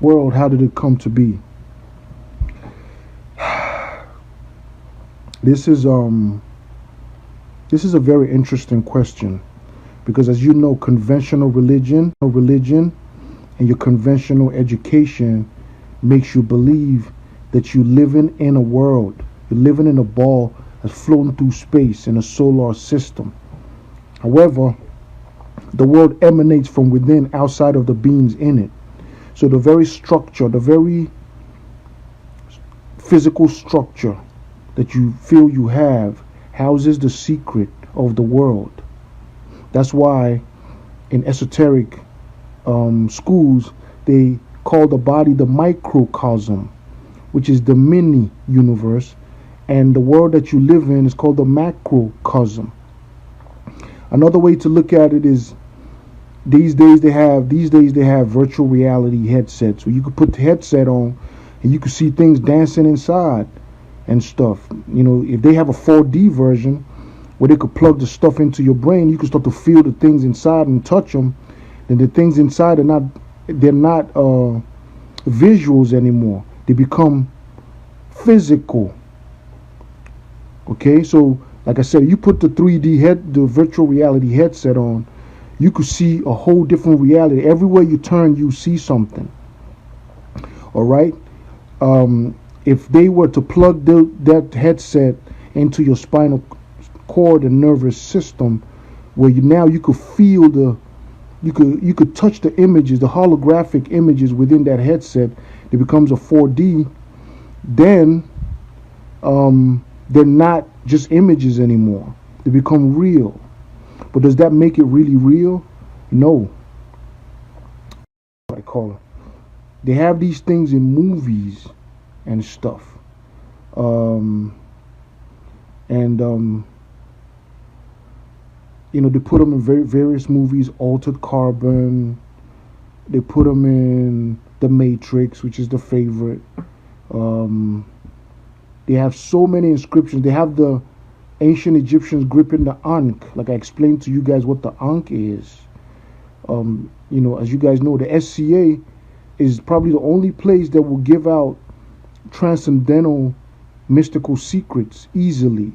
world, how did it come to be? This is a very interesting question, because as you know, conventional religion and your conventional education makes you believe that you're living in a world, you're living in a ball that's floating through space in a solar system. However, the world emanates from within, outside of the beings in it. So the very structure, the very physical structure that you feel you have houses the secret of the world. That's why in esoteric schools they call the body the microcosm, which is the mini universe, and the world that you live in is called the macrocosm. Another way to look at it is these days they have virtual reality headsets where you could put the headset on and you could see things dancing inside and stuff. You know, if they have a 4D version where they could plug the stuff into your brain, you could start to feel the things inside and touch them. Then the things inside are not visuals anymore. They become physical. Okay, so like I said, you put the the virtual reality headset on, you could see a whole different reality. Everywhere you turn, you see something. All right. If they were to plug that headset into your spinal cord and nervous system, where you could feel you could touch the images, the holographic images within that headset, it becomes a 4D. Then they're not just images anymore. They become real. But does that make it really real? No. I call it. They have these things in movies and stuff. They put them in various movies. Altered Carbon. They put them in The Matrix, which is the favorite. They have so many inscriptions. They have the ancient Egyptians gripping the Ankh. Like I explained to you guys what the Ankh is. As you guys know, the SCA is probably the only place that will give out transcendental mystical secrets easily.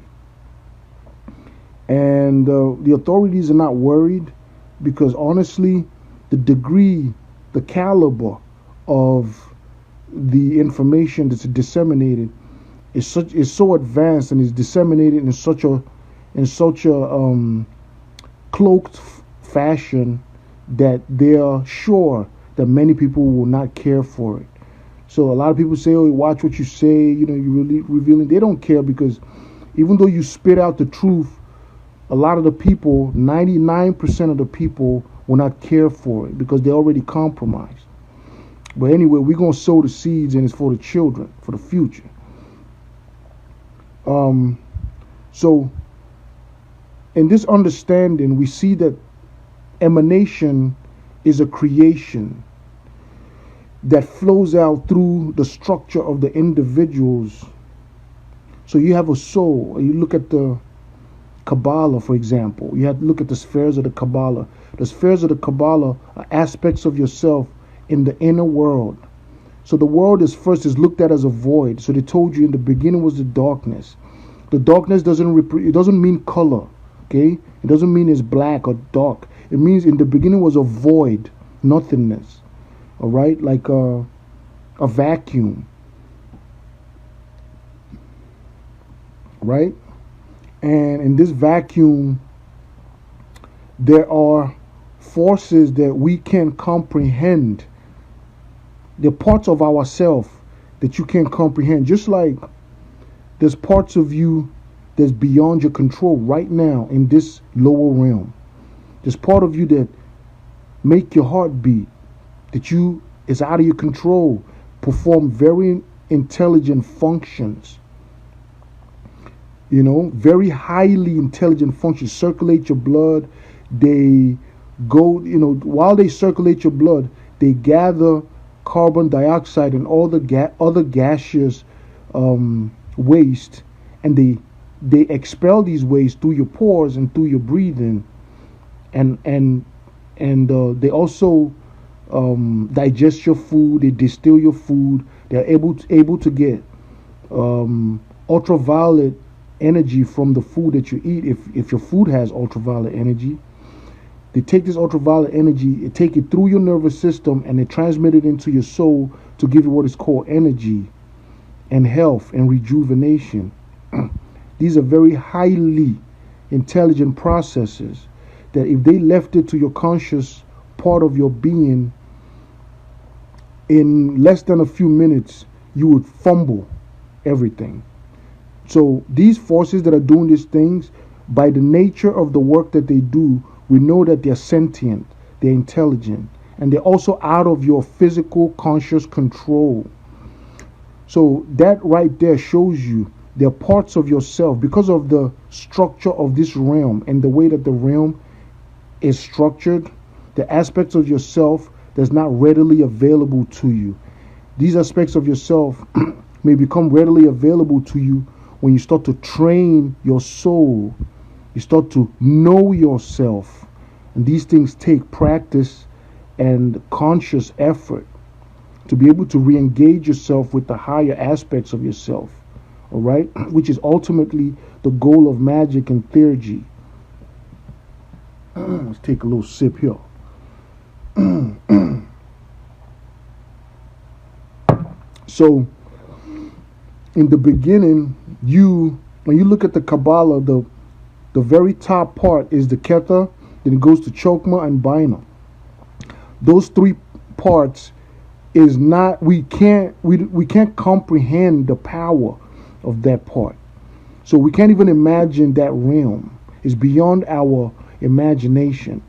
And the authorities are not worried, because honestly, the degree, the caliber of the information that's disseminated is so advanced and is disseminated in such a cloaked fashion that they are sure that many people will not care for it. So a lot of people say, "Oh, watch what you say. You're really revealing." They don't care, because even though you spit out the truth, a lot of the people, 99% of the people, will not care for it because they're already compromised. But anyway, we're going to sow the seeds, and it's for the children, for the future. So in this understanding, we see that emanation is a creation that flows out through the structure of the individuals. So you have a soul. You look at the Kabbalah, for example. You have to look at the spheres of the Kabbalah. The spheres of the Kabbalah are aspects of yourself in the inner world. So the world is looked at as a void. So they told you in the beginning was the darkness. The darkness doesn't mean color, okay? It doesn't mean it's black or dark. It means in the beginning was a void, nothingness. All right, like a vacuum, right? And in this vacuum, there are forces that we can't comprehend. They're parts of ourselves that you can't comprehend. Just like there's parts of you that's beyond your control right now in this lower realm. There's part of you that make your heart beat, that is out of your control, perform very intelligent functions. Very highly intelligent functions. Circulate your blood. They go, while they circulate your blood, they gather carbon dioxide and all the other gaseous waste, and they expel these waste through your pores and through your breathing, and they also digest your food. They distill your food. They're able to get ultraviolet energy from the food that you eat. If your food has ultraviolet energy, they take this ultraviolet energy, they take it through your nervous system, and they transmit it into your soul to give you what is called energy and health and rejuvenation. These are very highly intelligent processes that if they left it to your conscious part of your being, in less than a few minutes, you would fumble everything. So these forces that are doing these things, by the nature of the work that they do, we know that they're sentient, they're intelligent, and they're also out of your physical conscious control. So that right there shows you they're parts of yourself because of the structure of this realm and the way that the realm is structured. The aspects of yourself that's not readily available to you. These aspects of yourself may become readily available to you when you start to train your soul. You start to know yourself. And these things take practice and conscious effort to be able to re-engage yourself with the higher aspects of yourself. All right? Which is ultimately the goal of magic and theurgy. Let's take a little sip here. So, in the beginning, when you look at the Kabbalah, the very top part is the Kether, then it goes to Chokmah and Bina. Those three parts is not, we can't comprehend the power of that part. So we can't even imagine that realm. It's beyond our imagination.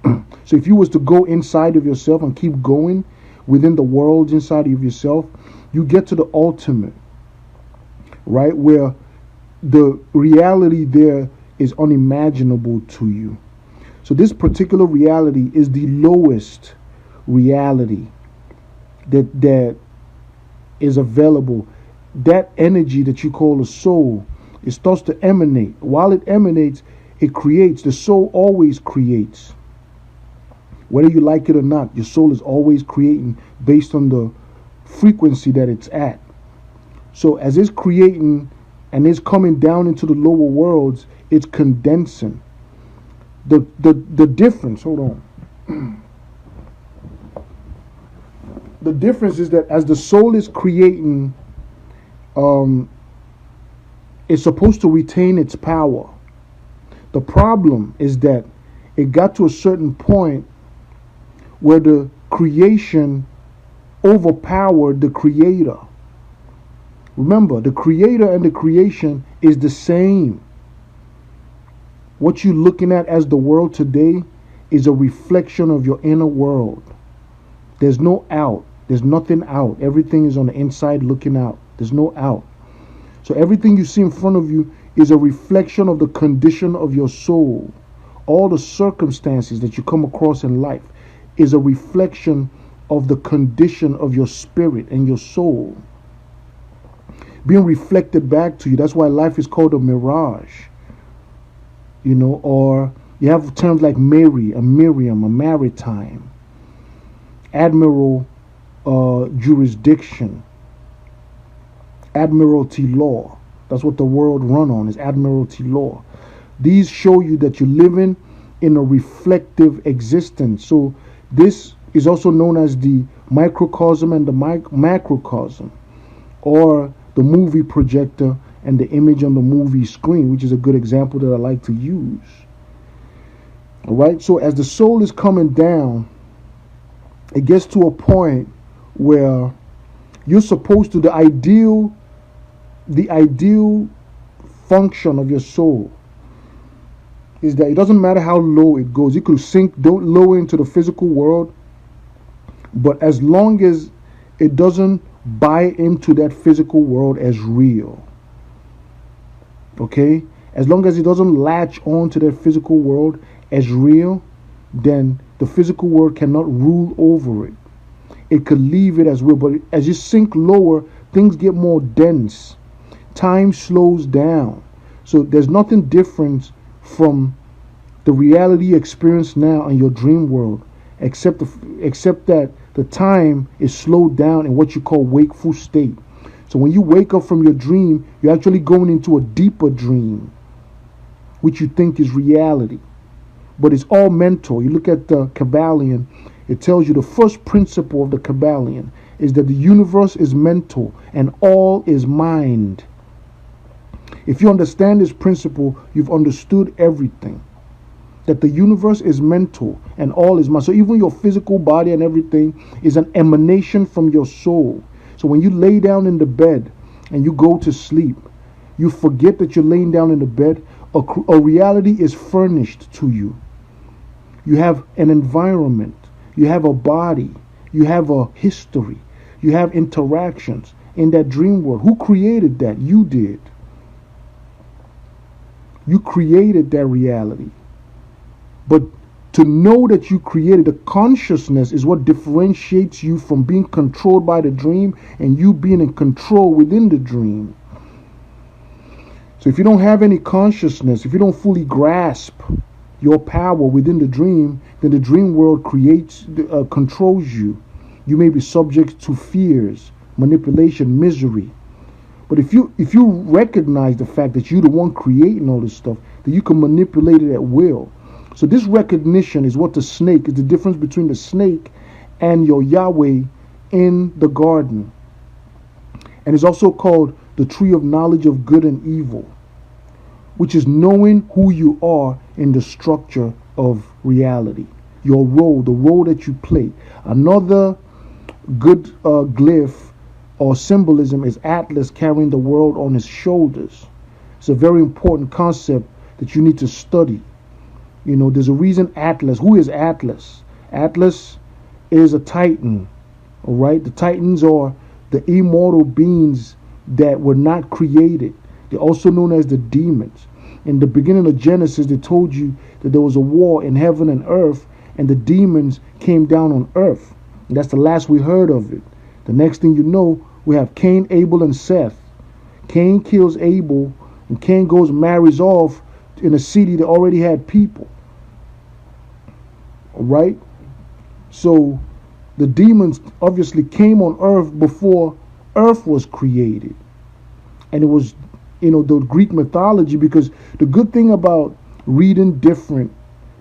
So if you was to go inside of yourself and keep going within the worlds inside of yourself, you get to the ultimate, right? Where the reality there is unimaginable to you. So this particular reality is the lowest reality that is available. That energy that you call a soul, it starts to emanate. While it emanates, it creates. The soul always creates. Whether you like it or not, your soul is always creating based on the frequency that it's at. So as it's creating and it's coming down into the lower worlds, it's condensing. The difference, hold on. The difference is that as the soul is creating, it's supposed to retain its power. The problem is that it got to a certain point where the creation overpowered the creator. Remember, the creator and the creation is the same. What you're looking at as the world today is a reflection of your inner world. There's no out. There's nothing out. Everything is on the inside looking out. There's no out. So everything you see in front of you is a reflection of the condition of your soul. All the circumstances that you come across in life is a reflection of the condition of your spirit and your soul being reflected back to you. That's why life is called a mirage. You know, or you have terms like Mary, a Miriam, a maritime, admiral jurisdiction, admiralty law. That's what the world run on, is admiralty law. These show you that you're living in a reflective existence. So this is also known as the microcosm and the macrocosm, or the movie projector and the image on the movie screen, which is a good example that I like to use. All right, so as the soul is coming down, it gets to a point where you're supposed to, the ideal function of your soul is that it doesn't matter how low it goes. It could sink lower into the physical world, but as long as it doesn't buy into that physical world as real, okay, as long as it doesn't latch on to that physical world as real, then the physical world cannot rule over it. It could leave it as real, but as you sink lower, things get more dense. Time slows down. So there's nothing different from the reality you experience now in your dream world, except that the time is slowed down in what you call wakeful state. So when you wake up from your dream, you're actually going into a deeper dream, which you think is reality. But it's all mental. You look at the Kabbalion, it tells you the first principle of the Kabbalion is that the universe is mental and all is mind. If you understand this principle, you've understood everything. That the universe is mental and all is mind. So even your physical body and everything is an emanation from your soul. So when you lay down in the bed and you go to sleep, you forget that you're laying down in the bed. A reality is furnished to you. You have an environment. You have a body. You have a history. You have interactions in that dream world. Who created that? You did. You created that reality. But to know that you created the consciousness is what differentiates you from being controlled by the dream and you being in control within the dream. So if you don't have any consciousness, if you don't fully grasp your power within the dream, then the dream world controls you. You may be subject to fears, manipulation, misery. But if you recognize the fact that you're the one creating all this stuff, then you can manipulate it at will. So this recognition is what the snake is the difference between the snake and your Yahweh in the garden. And it's also called the tree of knowledge of good and evil, which is knowing who you are in the structure of reality. Your role, the role that you play. Another good glyph or symbolism is Atlas carrying the world on his shoulders. It's a very important concept that you need to study. You know, there's a reason Atlas. Who is Atlas? Atlas is a Titan. All right? The Titans are the immortal beings that were not created. They're also known as the demons. In the beginning of Genesis, they told you that there was a war in heaven and earth, and the demons came down on earth. And that's the last we heard of it. The next thing you know, we have Cain, Abel, and Seth. Cain kills Abel, and Cain goes and marries off in a city that already had people. All right? So the demons obviously came on earth before earth was created. And it was, the Greek mythology, because the good thing about reading different,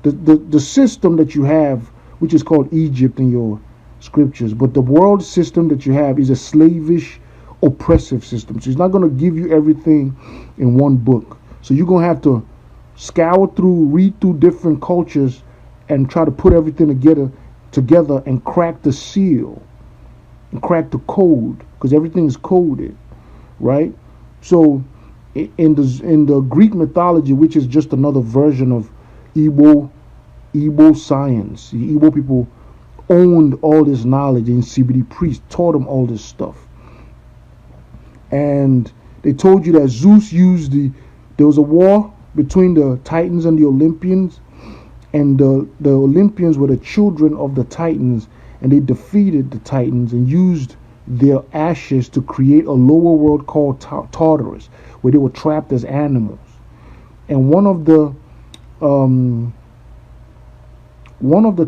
the system that you have, which is called Egypt in your scriptures, but the world system that you have is a slavish, oppressive system. So he's not going to give you everything in one book. So you're going to have to scour through, read through different cultures and try to put everything together and crack the seal and crack the code, because everything is coded, right? So in the Greek mythology, which is just another version of Igbo science, the Igbo people owned all this knowledge, and CBD priests taught them all this stuff. And they told you that Zeus there was a war between the Titans and the Olympians, and the Olympians were the children of the Titans, and they defeated the Titans and used their ashes to create a lower world called Tartarus, where they were trapped as animals. And one of the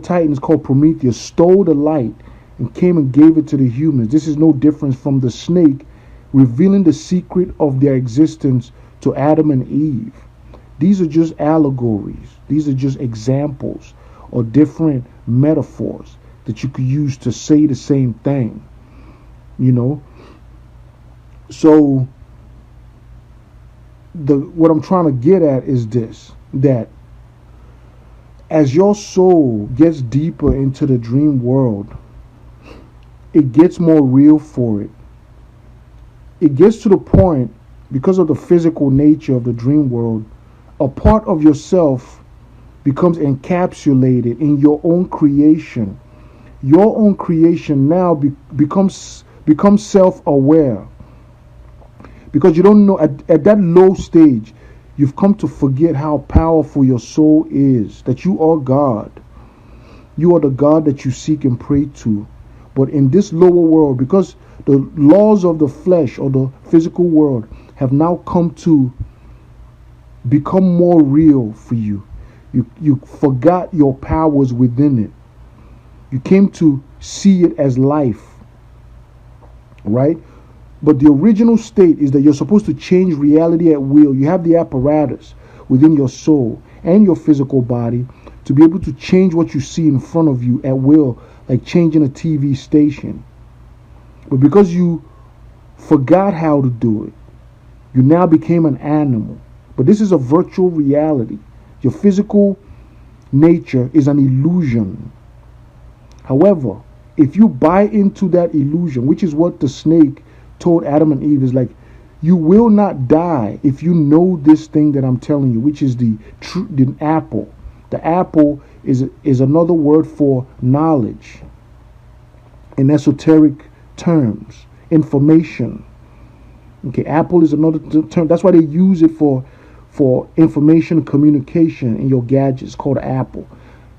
Titans, called Prometheus, stole the light and came and gave it to the humans. This is no different from the snake revealing the secret of their existence to Adam and Eve. These are just allegories. These are just examples or different metaphors that you could use to say the same thing. So what I'm trying to get at is this, that as your soul gets deeper into the dream world, it gets more real for it. It gets to the point, because of the physical nature of the dream world, a part of yourself becomes encapsulated in your own creation. Your own creation now becomes self-aware. Because you don't know, at that low stage, you've come to forget how powerful your soul is, that you are God. You are the God that you seek and pray to. But in this lower world, because the laws of the flesh or the physical world have now come to become more real for you, you forgot your powers within it. You came to see it as life, right? But the original state is that you're supposed to change reality at will. You have the apparatus within your soul and your physical body to be able to change what you see in front of you at will, like changing a TV station. But because you forgot how to do it, you now became an animal. But this is a virtual reality. Your physical nature is an illusion. However, if you buy into that illusion, which is what the snake told Adam and Eve, is like, you will not die if you know this thing that I'm telling you, which is the apple. The apple is another word for knowledge in esoteric terms, information. Okay, apple is another term. That's why they use it for information communication in your gadgets, called apple.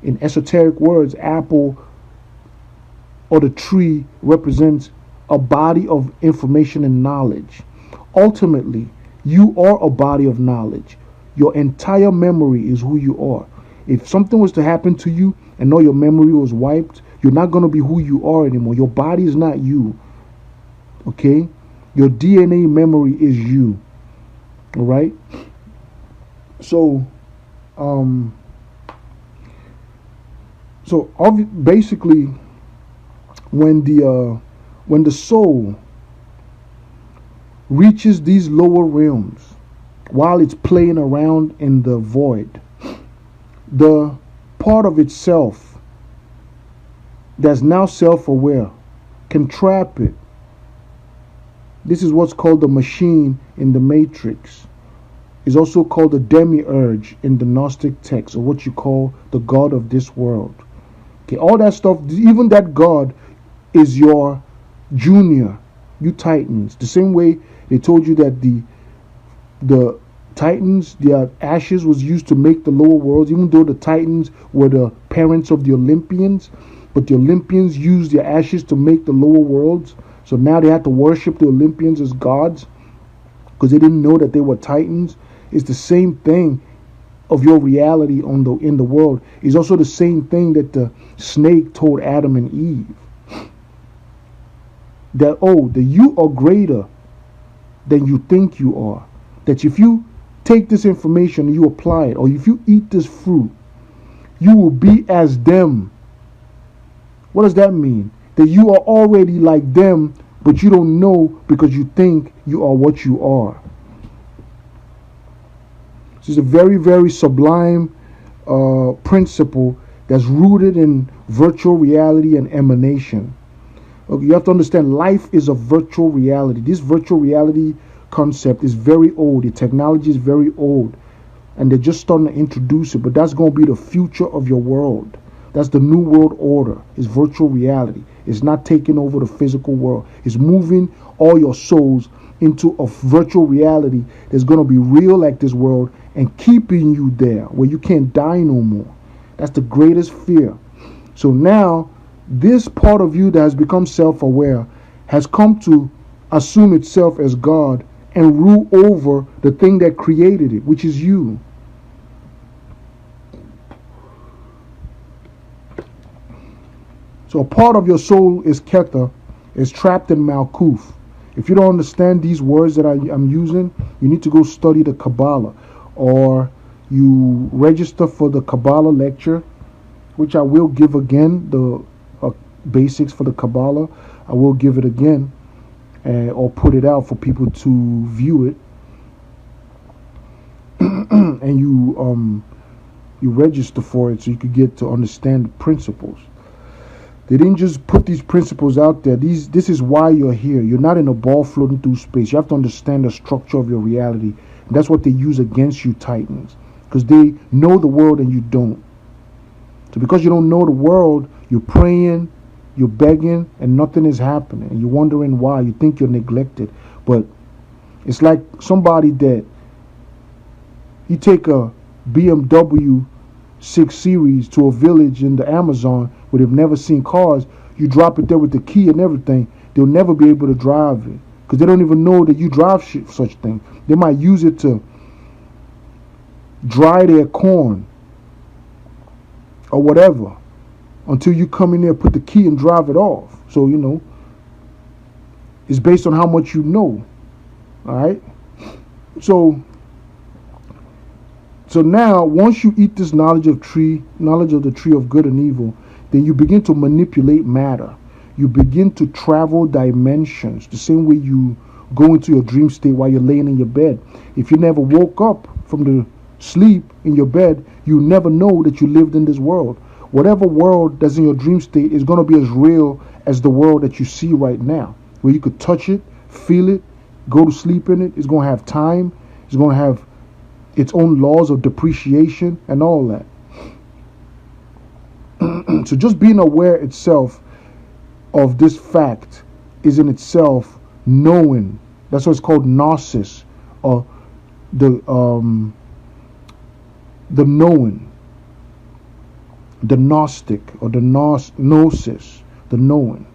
In esoteric words, apple or the tree represents a body of information and knowledge. Ultimately, you are a body of knowledge. Your entire memory is who you are. If something was to happen to you and all your memory was wiped, you're not going to be who you are anymore. Your body is not you. Okay? Your DNA memory is you. All right? So, basically, when the soul reaches these lower realms while it's playing around in the void, the part of itself that's now self-aware can trap it. This is what's called the machine in the Matrix. It's also called the demiurge in the Gnostic text, or what you call the god of this world. Okay, all that stuff, even that god is your junior, you Titans. The same way they told you that the Titans, their ashes was used to make the lower worlds, even though the Titans were the parents of the Olympians, but the Olympians used their ashes to make the lower worlds. So now they had to worship the Olympians as gods because they didn't know that they were Titans. It's the same thing of your reality in the world. It's also the same thing that the snake told Adam and Eve. That you are greater than you think you are. That if you take this information and you apply it, or if you eat this fruit, you will be as them. What does that mean? That you are already like them, but you don't know because you think you are what you are. This is a very, very sublime principle that's rooted in virtual reality and emanation. Okay, you have to understand life is a virtual reality. This virtual reality concept is very old. The technology is very old. And they're just starting to introduce it. But that's going to be the future of your world. That's the new world order. It's virtual reality. It's not taking over the physical world. It's moving all your souls into a virtual reality that's going to be real like this world and keeping you there where you can't die no more. That's the greatest fear. So now, this part of you that has become self-aware has come to assume itself as God and rule over the thing that created it, which is you. So a part of your soul is Kether, is trapped in Malkuth. If you don't understand these words that I'm using, you need to go study the Kabbalah, or you register for the Kabbalah lecture, which I will give again, the basics for the Kabbalah. I will give it again, or put it out for people to view it. And you register for it so you could get to understand the principles. They didn't just put these principles out there. This is why you're here. You're not in a ball floating through space. You have to understand the structure of your reality. And that's what they use against you, Titans. Because they know the world and you don't. So because you don't know the world, you're praying, you're begging, and nothing is happening. And you're wondering why. You think you're neglected. But it's like somebody that you take a BMW 6 Series to a village in the Amazon where they've never seen cars. You drop it there with the key and everything. They'll never be able to drive it because they don't even know that you drive such thing. They might use it to dry their corn or whatever until you come in there, put the key and drive it off. So, it's based on how much you know. All right. So now, once you eat this knowledge of the tree of good and evil, then you begin to manipulate matter. You begin to travel dimensions, the same way you go into your dream state while you're laying in your bed. If you never woke up from the sleep in your bed, you never know that you lived in this world. Whatever world that's in your dream state is going to be as real as the world that you see right now, where you could touch it, feel it, go to sleep in it. It's going to have time. It's going to have its own laws of depreciation and all that. So just being aware itself of this fact is in itself knowing. That's what it's called, gnosis, or the knowing, the gnostic, or the gnosis, the knowing.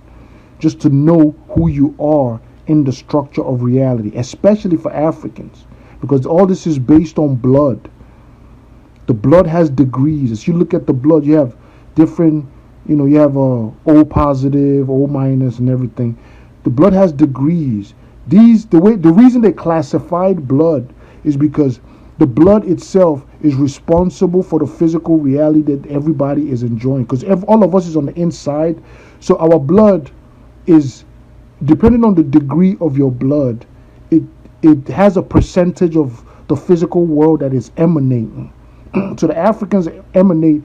Just to know who you are in the structure of reality, especially for Africans, because all this is based on blood. The blood has degrees. As you look at the blood, you have different, you have O positive, O minus, and everything. The blood has degrees. The reason they classified blood is because the blood itself is responsible for the physical reality that everybody is enjoying. Because all of us is on the inside, so our blood is, depending on the degree of your blood, it has a percentage of the physical world that is emanating. So the Africans emanate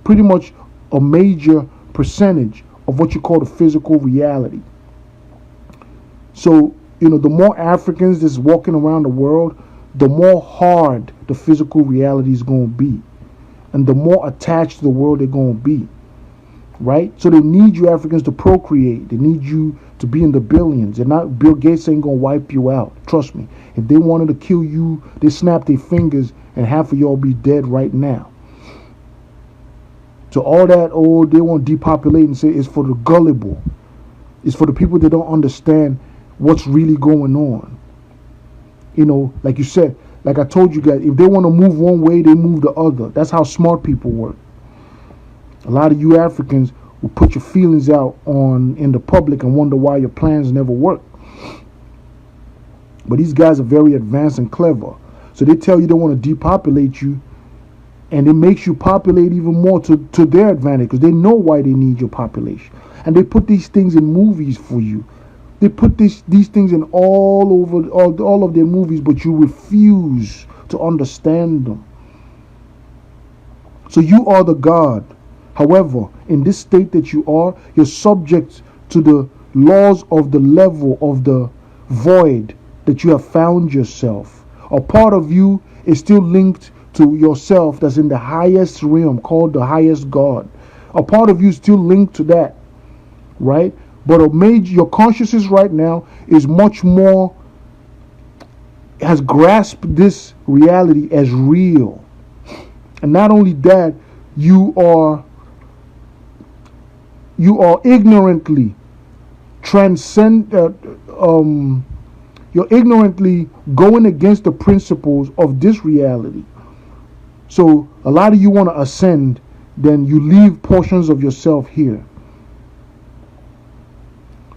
pretty much a major percentage of what you call the physical reality. So, the more Africans that's walking around the world, the more hard the physical reality is going to be. And the more attached to the world they're going to be. Right? So they need you Africans to procreate. They need you to be in the billions. And not Bill Gates ain't going to wipe you out. Trust me. If they wanted to kill you, they snap their fingers and half of y'all be dead right now. So all that, they want to depopulate and say it's for the gullible. It's for the people that don't understand what's really going on. Like you said, like I told you guys, if they want to move one way, they move the other. That's how smart people work. A lot of you Africans will put your feelings out in the public and wonder why your plans never work. But these guys are very advanced and clever. So they tell you they want to depopulate you, and it makes you populate even more to their advantage, because they know why they need your population. And they put these things in movies for you. They put these things in all of their movies, but you refuse to understand them. So you are the God. However, in this state that you are, you're subject to the laws of the level of the void that you have found yourself. A part of you is still linked to yourself that's in the highest realm called the highest God. A part of you is still linked to that, right? But your consciousness right now is much more, has grasped this reality as real. And not only that, you are ignorantly you're ignorantly going against the principles of this reality. So a lot of you want to ascend, then you leave portions of yourself here.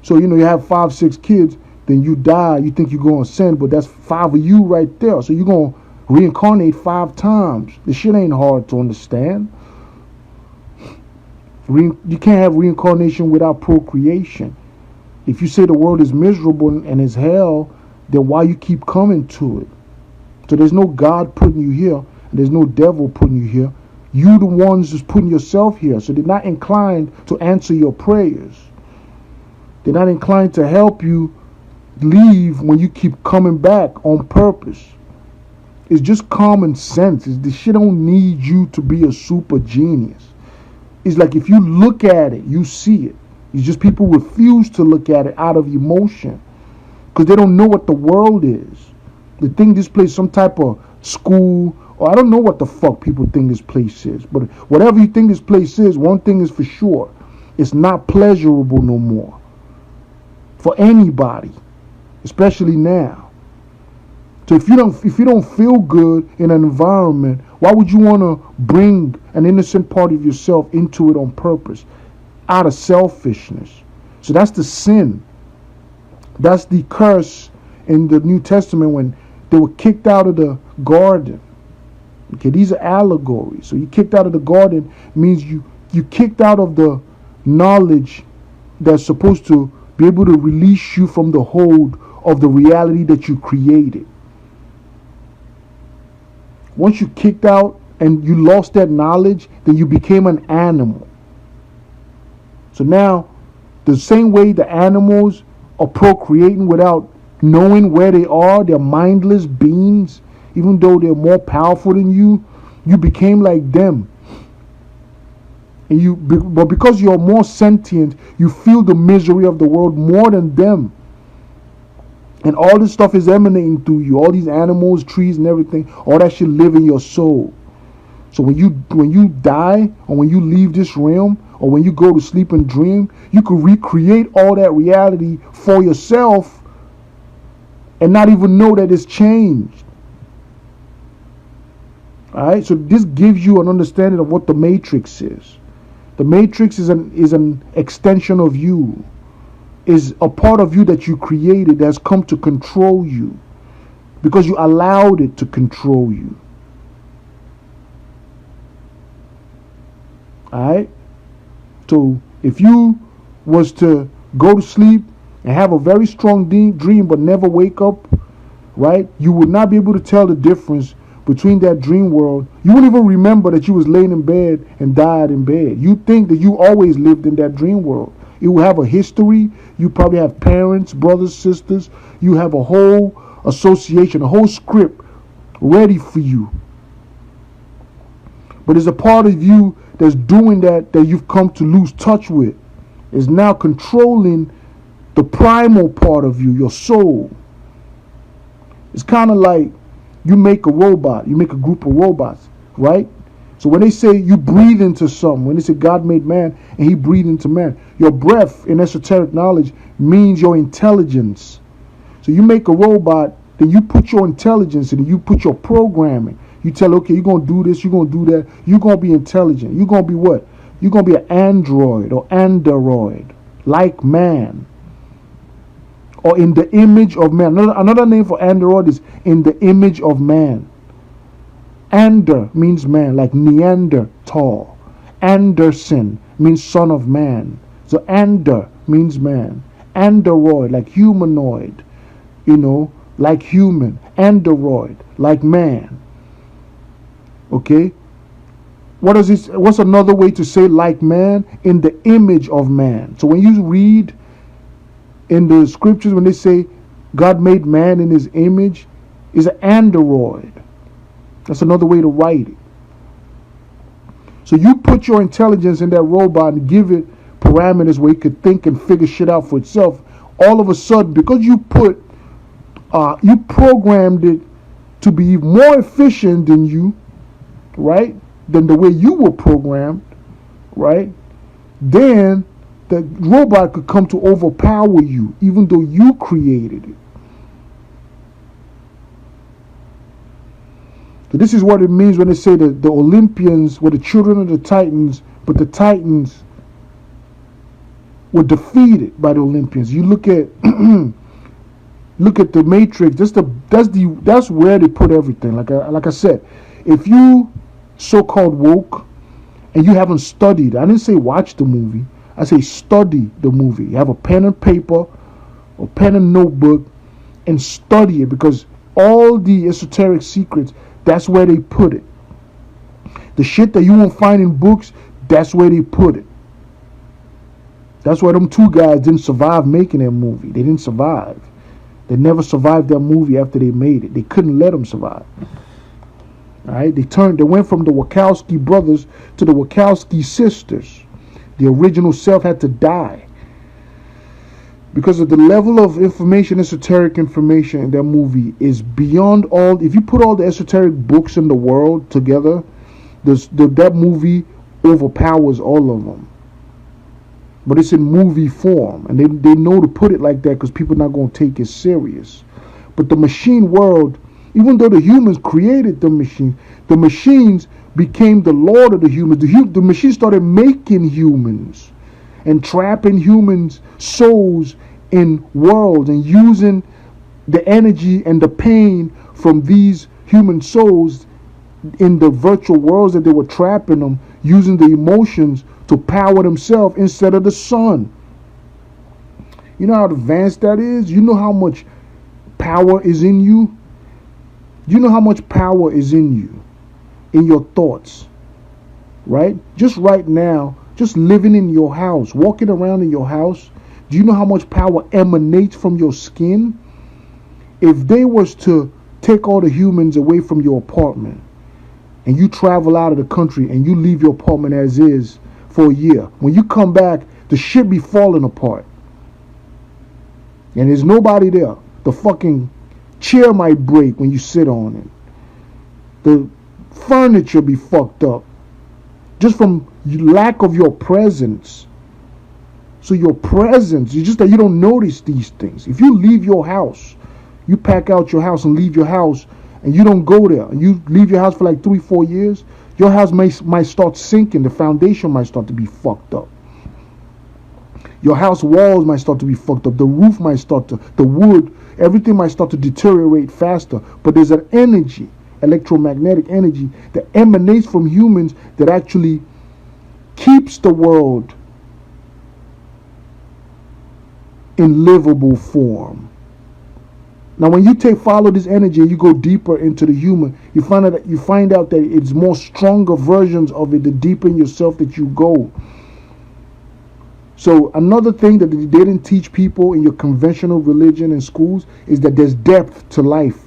So, you have 5, 6 kids, then you die, you think you're going to ascend, but that's 5 of you right there. So you're going to reincarnate 5 times. This shit ain't hard to understand. You can't have reincarnation without procreation. If you say the world is miserable and is hell, then why you keep coming to it? So there's no God putting you here, and there's no devil putting you here. You the ones who's putting yourself here. So they're not inclined to answer your prayers. They're not inclined to help you leave when you keep coming back on purpose. It's just common sense. This shit don't need you to be a super genius. It's like if you look at it, you see it. It's just people refuse to look at it out of emotion because they don't know what the world is. They think this place is some type of school, or I don't know what the fuck people think this place is. But whatever you think this place is, one thing is for sure. It's not pleasurable no more for anybody, especially now. So if you don't feel good in an environment Why would you want to bring an innocent part of yourself into it on purpose? Out of selfishness. So that's the sin. That's the curse in the New Testament when they were kicked out of the garden. Okay, these are allegories. So you kicked out of the garden means you kicked out of the knowledge that's supposed to be able to release you from the hold of the reality that you created. Once you kicked out and you lost that knowledge, then you became an animal. So now, the same way the animals are procreating without knowing where they are, they're mindless beings, even though they're more powerful than you, you became like them. But because you're more sentient, you feel the misery of the world more than them. And all this stuff is emanating through you. All these animals, trees, and everything, all that shit live in your soul. So when you die, or when you leave this realm, or when you go to sleep and dream, you can recreate all that reality for yourself and not even know that it's changed. Alright, so this gives you an understanding of what the Matrix is. The Matrix is an extension of you. Is a part of you that you created that's come to control you because you allowed it to control you. Alright? So if you was to go to sleep and have a very strong dream but never wake up, right? You would not be able to tell the difference between that dream world. You wouldn't even remember that you was laying in bed and died in bed. You think that you always lived in that dream world. It will have a history. You probably have parents, brothers, sisters. You have a whole association, a whole script ready for you. But there's a part of you that's doing that you've come to lose touch with. Is now controlling the primal part of you, your soul. It's kind of like you make a robot. You make a group of robots, right? So when they say you breathe into something, when they say God made man and he breathed into man, your breath in esoteric knowledge means your intelligence. So you make a robot, then you put your intelligence in it, you put your programming. You tell, okay, you're going to do this, you're going to do that. You're going to be intelligent. You're going to be what? You're going to be an android or android, like man. Or in the image of man. Another name for android is in the image of man. Ander means man, like Neanderthal. Anderson means son of man. So Ander means man. Android, like humanoid, like human. Android, like man. Okay? What's another way to say like man? In the image of man. So when you read in the scriptures, when they say God made man in his image, is an android. That's another way to write it. So you put your intelligence in that robot and give it parameters where it could think and figure shit out for itself. All of a sudden, because you programmed it to be more efficient than you, right? Than the way you were programmed, right? Then the robot could come to overpower you, even though you created it. So this is what it means when they say that the Olympians were the children of the Titans, but the Titans were defeated by the Olympians. You look at the Matrix. That's where they put everything. Like I said, if you so-called woke and you haven't studied, I didn't say watch the movie. I say study the movie. You have a pen and paper, or pen and notebook, and study it, because all the esoteric secrets, that's where they put it. The shit that you won't find in books, that's where they put it. That's why them two guys didn't survive making that movie. They didn't survive. They never survived that movie after they made it. They couldn't let them survive. All right? They went from the Wachowski brothers to the Wachowski sisters. The original self had to die because of the level of information, esoteric information in that movie is beyond all. If you put all the esoteric books in the world together, that movie overpowers all of them. But it's in movie form, and they know to put it like that because people are not going to take it serious. But the machine world Even though the humans created the machines became the lord of the humans. The machines started making humans and trapping humans' souls in worlds and using the energy and the pain from these human souls in the virtual worlds that they were trapping them, using the emotions to power themselves instead of the sun. You know how advanced that is? You know how much power is in you? You know how much power is in you, in your thoughts, right? Just right now, just living in your house, walking around in your house, do you know how much power emanates from your skin? If they was to take all the humans away from your apartment and you travel out of the country and you leave your apartment as is for a year, when you come back, the shit be falling apart. And there's nobody there. The fucking chair might break when you sit on it. The furniture be fucked up just from lack of your presence. So your presence, it's just that you don't notice these things. If you leave your house, you pack out your house and leave your house, and you don't go there, and you leave your house for like 3-4 years, your house might start sinking. The foundation might start to be fucked up. Your house walls might start to be fucked up. The roof might start to, the wood, everything might start to deteriorate faster. But there's an energy, electromagnetic energy, that emanates from humans that actually keeps the world in livable form. Now, when you follow this energy and you go deeper into the human, you find out that it's more stronger versions of it the deeper in yourself that you go. So another thing that they didn't teach people in your conventional religion and schools is that there's depth to life.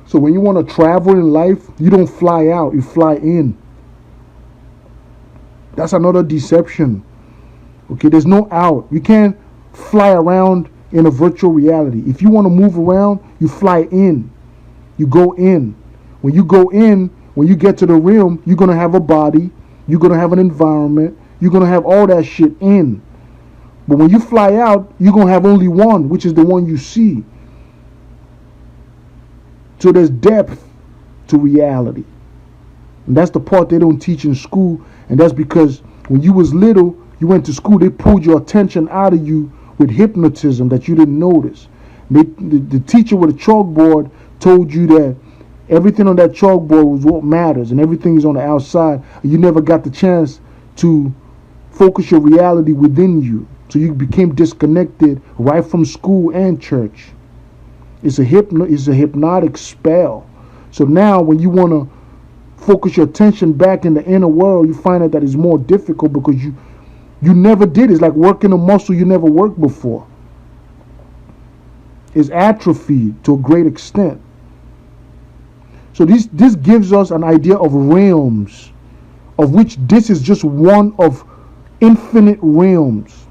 So when you want to travel in life, you don't fly out, you fly in. That's another deception. Okay, there's no out. You can't fly around in a virtual reality. If you want to move around, you fly in. You go in. When you go in, when you get to the realm, you're going to have a body, you're going to have an environment, you're going to have all that shit in. But when you fly out, you're going to have only one, which is the one you see. So there's depth to reality. And that's the part they don't teach in school. And that's because when you was little, you went to school, they pulled your attention out of you with hypnotism that you didn't notice. The teacher with a chalkboard told you that everything on that chalkboard was what matters and everything is on the outside. You never got the chance to focus your reality within you. So you became disconnected right from school and church. It's a hypnotic spell. So now when you want to focus your attention back in the inner world, you find out that it's more difficult because you never did. It's like working a muscle you never worked before. It's atrophied to a great extent. So this gives us an idea of realms, of which this is just one of infinite realms.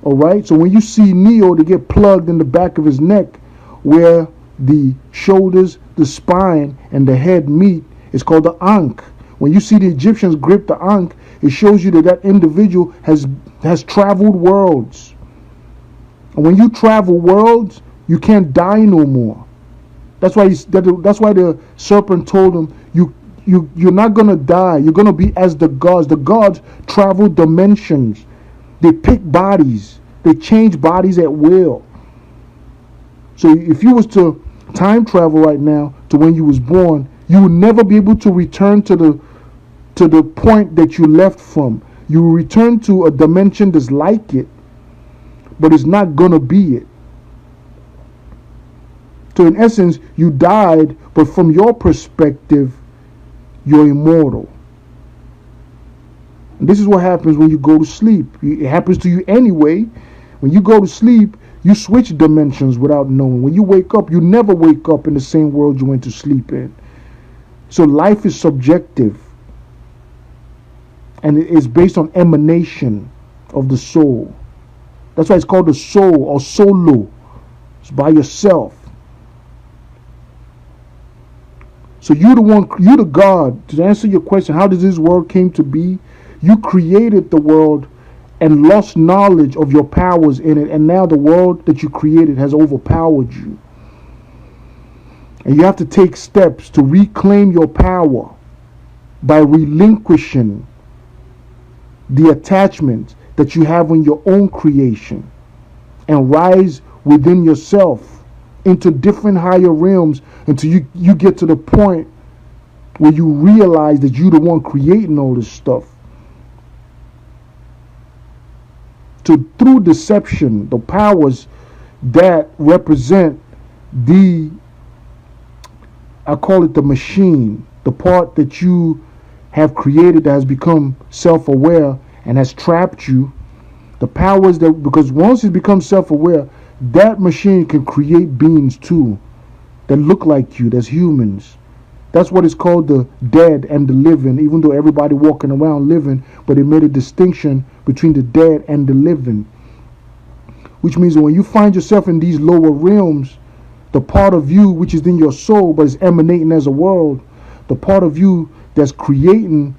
Alright? So when you see Neo, they get plugged in the back of his neck where the shoulders, the spine, and the head meet. It's called the Ankh. When you see the Egyptians grip the Ankh, it shows you that individual has traveled worlds. And when you travel worlds, you can't die no more. That's why the serpent told him, you're not going to die. You're going to be as the gods. The gods travel dimensions. They pick bodies. They change bodies at will. So if you was to time travel right now to when you was born, you would never be able to return to the point that you left from. You will return to a dimension that's like it, but it's not going to be it. So in essence, you died, but from your perspective, you're immortal. And this is what happens when you go to sleep. It happens to you anyway. When you go to sleep, you switch dimensions without knowing. When you wake up, you never wake up in the same world you went to sleep in. So life is subjective. And it is based on emanation of the soul. That's why it's called the soul or solo. It's by yourself. So you're the God. To answer your question, how does this world came to be? You created the world and lost knowledge of your powers in it. And now the world that you created has overpowered you. And you have to take steps to reclaim your power by relinquishing the attachment that you have in your own creation and rise within yourself into different higher realms until you get to the point where you realize that you're the one creating all this stuff. So through deception, the powers that represent I call it the machine, the part that you have created that has become self-aware and has trapped you, the powers that, because once it becomes self-aware, that machine can create beings too that look like you, that's humans. That's what is called the dead and the living, even though everybody walking around living, but they made a distinction between the dead and the living. Which means that when you find yourself in these lower realms, the part of you which is in your soul but is emanating as a world, the part of you that's creating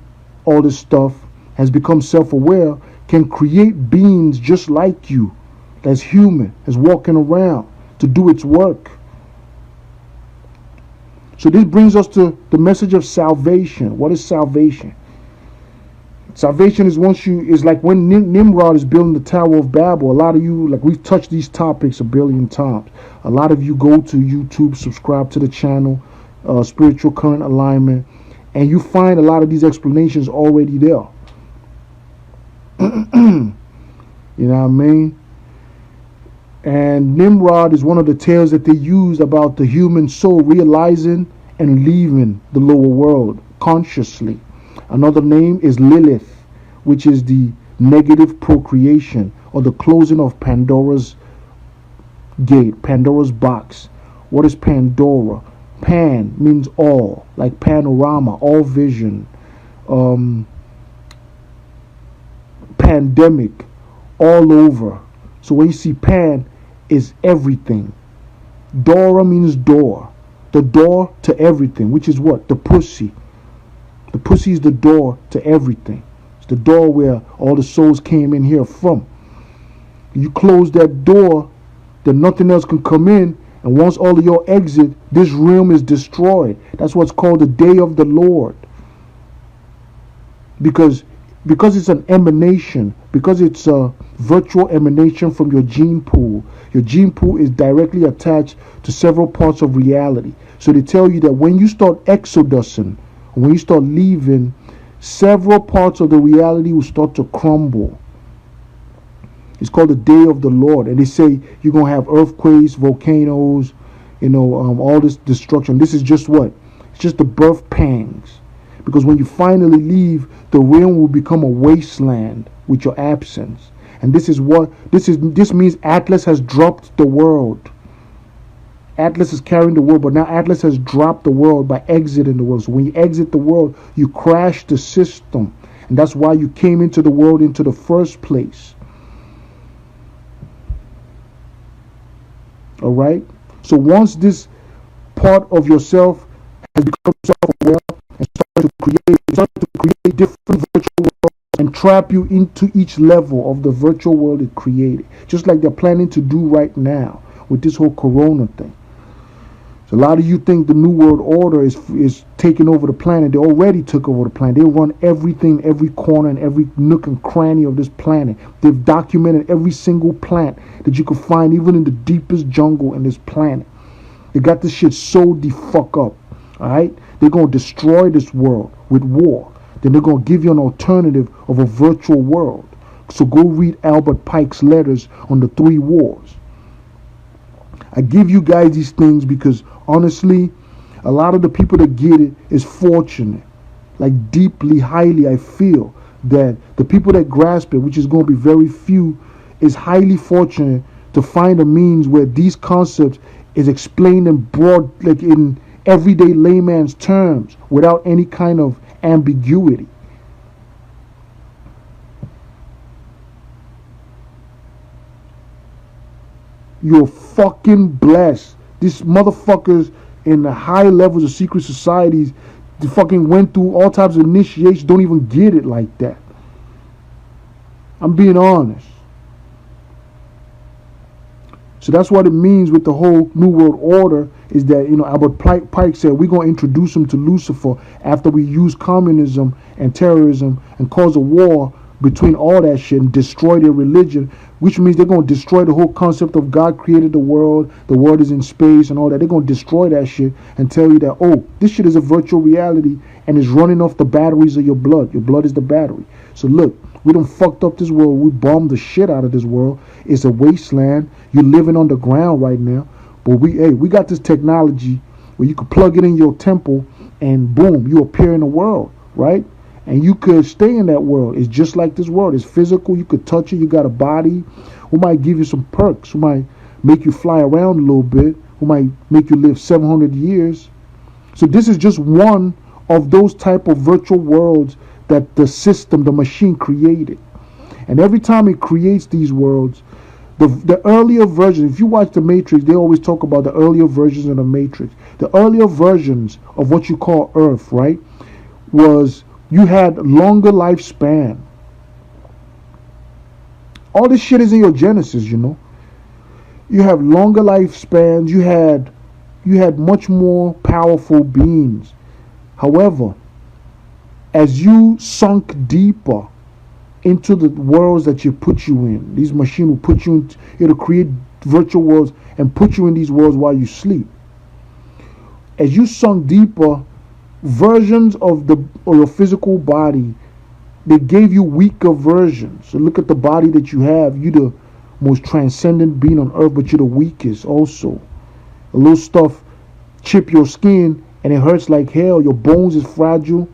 all this stuff has become self-aware, can create beings just like you, that's human, that's walking around to do its work. So this brings us to the message of salvation. What is salvation? Salvation is is like when Nimrod is building the Tower of Babel. A lot of you, like we've touched these topics a billion times. A lot of you go to YouTube, subscribe to the channel, Spiritual Current Alignment, and you find a lot of these explanations already there. You know what I mean? And Nimrod is one of the tales that they use about the human soul realizing and leaving the lower world consciously. Another name is Lilith, which is the negative procreation or the closing of Pandora's gate, Pandora's box. What is Pandora? Pan means all, like panorama, all vision. Pandemic, all over. So when you see Pan, is everything. Dora means door, the door to everything, which is what? The pussy. The pussy is the door to everything. It's the door where all the souls came in here from. You close that door, then nothing else can come in. And once all of your exit, this realm is destroyed. That's what's called the day of the Lord. Because it's an emanation, because it's a virtual emanation from your gene pool. Your gene pool is directly attached to several parts of reality. So they tell you that when you start exodusing, when you start leaving, several parts of the reality will start to crumble. It's called the day of the Lord. And they say you're going to have earthquakes, volcanoes, all this destruction. This is just what? It's just the birth pangs. Because when you finally leave, the realm will become a wasteland with your absence. And this means Atlas has dropped the world. Atlas is carrying the world, but now Atlas has dropped the world by exiting the world. So when you exit the world, you crash the system. And that's why you came into the world into the first place. All right? So once this part of yourself has become self-aware and started to create different virtual worlds and trap you into each level of the virtual world it created, just like they're planning to do right now with this whole corona thing. So a lot of you think the New World Order is taking over the planet. They already took over the planet. They run everything, every corner and every nook and cranny of this planet. They've documented every single plant that you could find, even in the deepest jungle in this planet. They got this shit sewed the fuck up. Alright? They're going to destroy this world with war. Then they're going to give you an alternative of a virtual world. So go read Albert Pike's letters on the 3 wars. I give you guys these things because honestly, a lot of the people that get it is fortunate. Like deeply, highly, I feel that the people that grasp it, which is going to be very few, is highly fortunate to find a means where these concepts is explained in broad, like in everyday layman's terms, without any kind of ambiguity. You're fucking blessed. These motherfuckers in the high levels of secret societies, they fucking went through all types of initiations, don't even get it like that. I'm being honest. So that's what it means with the whole New World Order, is that, Albert Pike said we're going to introduce them to Lucifer after we use communism and terrorism and cause a war between all that shit and destroy their religion, which means they're going to destroy the whole concept of God created the world is in space and all that. They're going to destroy that shit and tell you that, oh, this shit is a virtual reality and is running off the batteries of your blood. Your blood is the battery. So look, we done fucked up this world. We bombed the shit out of this world. It's a wasteland. You're living on the ground right now. But we got this technology where you could plug it in your temple and boom, you appear in the world, right? And you could stay in that world. It's just like this world. It's physical. You could touch it. You got a body. We might give you some perks. We might make you fly around a little bit. We might make you live 700 years. So this is just one of those type of virtual worlds that the system, the machine created. And every time it creates these worlds, the earlier versions, if you watch The Matrix, they always talk about the earlier versions of The Matrix. The earlier versions of what you call Earth, right, was you had longer lifespan. All this shit is in your Genesis, You have longer lifespans. You had much more powerful beings. However, as you sunk deeper into the worlds that you put you in, these machines will put you in, it'll create virtual worlds and put you in these worlds while you sleep. As you sunk deeper, versions of your physical body, they gave you weaker versions. So look at the body that you have. You're the most transcendent being on earth, but you're the weakest also. A little stuff chip your skin and it hurts like hell. Your bones is fragile.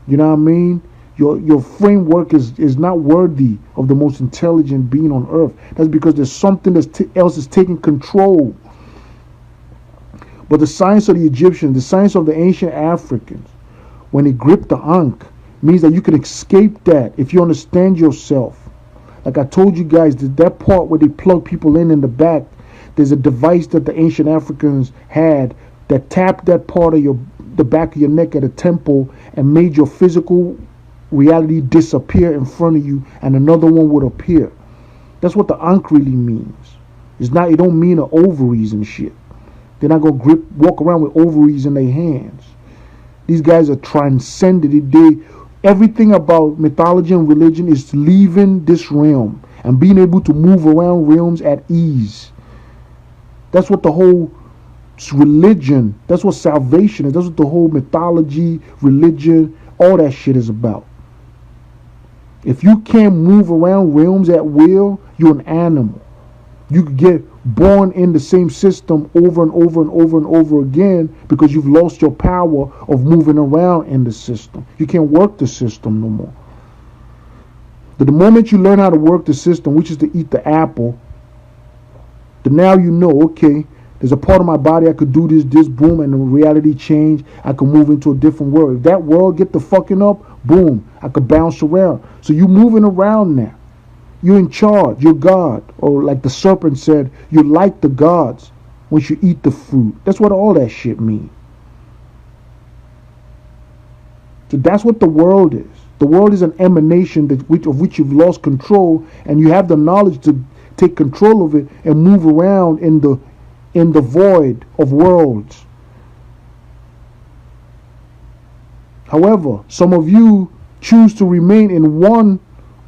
You know what I mean? Your framework is not worthy of the most intelligent being on earth. That's because there's something else is taking control. But the science of the Egyptians, the science of the ancient Africans, when they gripped the Ankh, means that you can escape that if you understand yourself. Like I told you guys, that part where they plug people in the back, there's a device that the ancient Africans had that tapped that part of the back of your neck at a temple and made your physical reality disappear in front of you and another one would appear. That's what the Ankh really means. It don't mean the ovaries and shit. They're not going to walk around with ovaries in their hands. These guys are transcended. Everything about mythology and religion is leaving this realm and being able to move around realms at ease. That's what the whole religion, that's what salvation is. That's what the whole mythology, religion, all that shit is about. If you can't move around realms at will, you're an animal. You could get born in the same system over and over and over and over again because you've lost your power of moving around in the system. You can't work the system no more. But the moment you learn how to work the system, which is to eat the apple, then now you know, okay, there's a part of my body I could do this, boom, and the reality change. I could move into a different world. If that world get the fucking up, boom, I could bounce around. So you moving around now. You're in charge. You're God. Or like the serpent said, you're like the gods once you eat the fruit. That's what all that shit means. So that's what the world is. The world is an emanation of which you've lost control, and you have the knowledge to take control of it and move around in the void of worlds. However, some of you choose to remain in one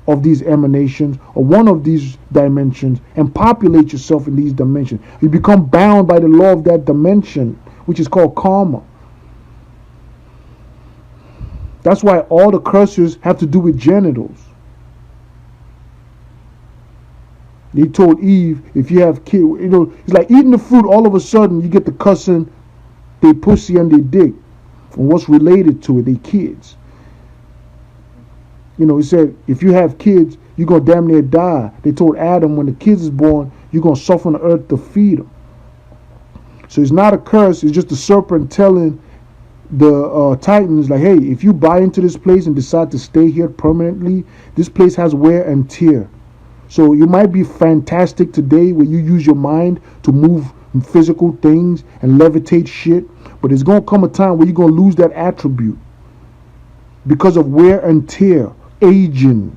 of these emanations or one of these dimensions and populate yourself in these dimensions. You become bound by the law of that dimension, which is called karma. That's why all the curses have to do with genitals. They told Eve, if you have kids, it's like eating the fruit, all of a sudden you get the cussing they pussy and they dick. And what's related to it, they kids. He said, if you have kids, you're going to damn near die. They told Adam, when the kids is born, you're going to suffer on the earth to feed them. So it's not a curse. It's just the serpent telling the Titans, like, hey, if you buy into this place and decide to stay here permanently, this place has wear and tear. So you might be fantastic today where you use your mind to move physical things and levitate shit, but it's going to come a time where you're going to lose that attribute because of wear and tear, aging.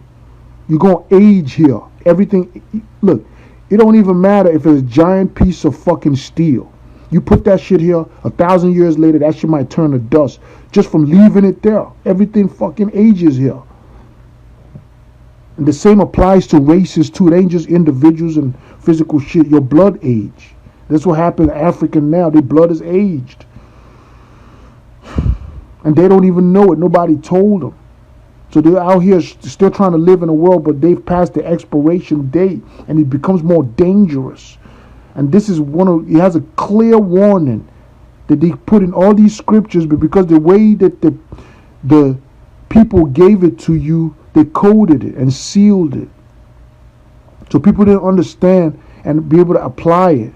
You're going to age here. Everything, look, it don't even matter if it's a giant piece of fucking steel. You put that shit here, 1,000 years later, that shit might turn to dust just from leaving it there. Everything fucking ages here. And the same applies to races too. It ain't just individuals and physical shit. Your blood age. That's what happened to African now. Their blood is aged. And they don't even know it. Nobody told them. So they're out here still trying to live in a world, but they've passed the expiration date, and it becomes more dangerous. And this is it has a clear warning that they put in all these scriptures, but because the way that the people gave it to you, they coded it and sealed it. So people didn't understand and be able to apply it.